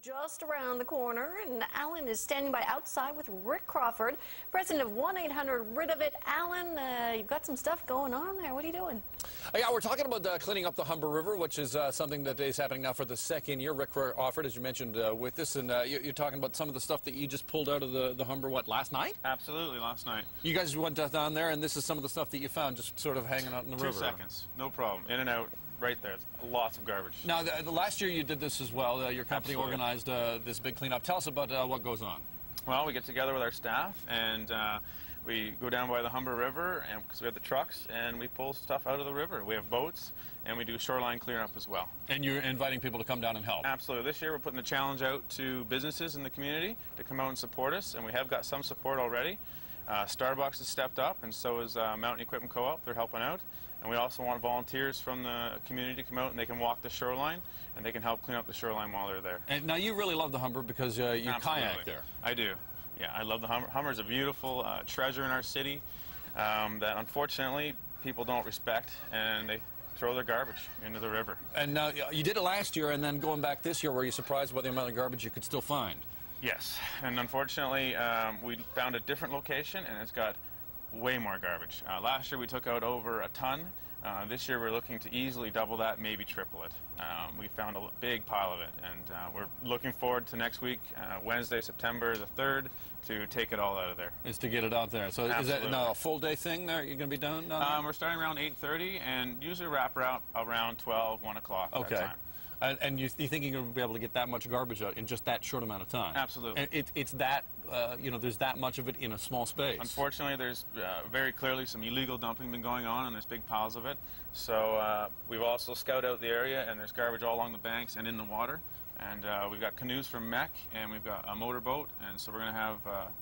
Just around the corner, and Alan is standing by outside with Rick Crawford, president of 1-800-RID-OF-IT. Alan, you've got some stuff going on there. What are you doing? Yeah, we're talking about cleaning up the Humber River, which is something that is happening now for the second year. Rick Crawford, as you mentioned, with this, and you're talking about some of the stuff that you just pulled out of the Humber, what, last night? Absolutely, last night. You guys went down there, and this is some of the stuff that you found just sort of hanging out in the river. 2 seconds, no problem. In and out, right there. It's lots of garbage. Now, the last year you did this as well. Your company Absolutely. organized this big cleanup. Tell us about what goes on. Well, we get together with our staff, and we go down by the Humber River, and because we have the trucks, and we pull stuff out of the river. We have boats, and we do shoreline cleanup as well. And you're inviting people to come down and help. Absolutely. This year we're putting the challenge out to businesses in the community to come out and support us, and we have got some support already. Starbucks has stepped up, and so is Mountain Equipment Co-op. They're helping out. And we also want volunteers from the community to come out, and they can walk the shoreline, and they can help clean up the shoreline while they're there. And now you really love the Humber because you kayak there. I do. Yeah, I love the Humber. Humber is a beautiful treasure in our city that unfortunately people don't respect, and they throw their garbage into the river. And now you did it last year, and then going back this year, were you surprised by the amount of garbage you could still find? Yes, and unfortunately we found a different location, and it's got way more garbage. Last year we took out over a ton. This year we're looking to easily double that, maybe triple it. We found a big pile of it, and we're looking forward to next week, Wednesday, September the 3rd, to take it all out of there. Is to get it out there. So Absolutely. Is that now a full day thing there? You're going to be done? We're starting around 8:30, and usually wrap around 12, 1 o'clock. Okay. That time. And you think you're going to be able to get that much garbage out in just that short amount of time? Absolutely. And it's that, there's that much of it in a small space. Unfortunately, there's very clearly some illegal dumping been going on, and there's big piles of it. So we've also scouted out the area, and there's garbage all along the banks and in the water. And we've got canoes from MEC, and we've got a motorboat, and so we're going to have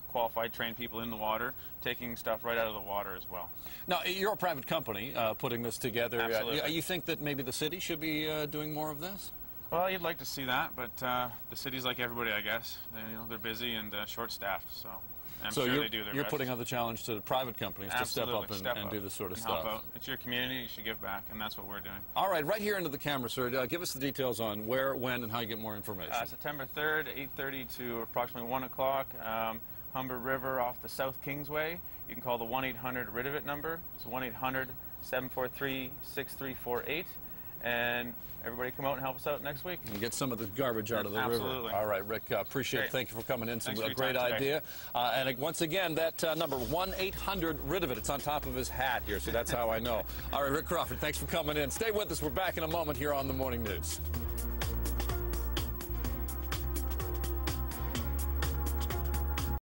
qualified, trained people in the water, taking stuff right out of the water as well. Now, you're a private company putting this together. Absolutely. You think that maybe the city should be doing more of this? Well, you'd like to see that, but the city's like everybody, I guess. They're busy and short-staffed, so I'm sure they do their you're best. putting out the challenge to private companies Absolutely. to step up and do this sort of stuff. Help out. It's your community, you should give back, and that's what we're doing. All right, right here into the camera, sir. Give us the details on where, when, and how you get more information. September 3rd, 8:30 to approximately 1 o'clock, Humber River off the South Kingsway. You can call the 1-800-RID-OF-IT number. It's 1-800-743-6348. And everybody come out and help us out next week. And get some of the garbage out of the Absolutely. river. All right, Rick, appreciate it. Thank you for coming in. Thanks a great idea. And once again, that number, 1-800-RID-OF-IT. It's on top of his hat here, so that's how I know. All right, Rick Crawford, thanks for coming in. Stay with us. We're back in a moment here on the Morning News.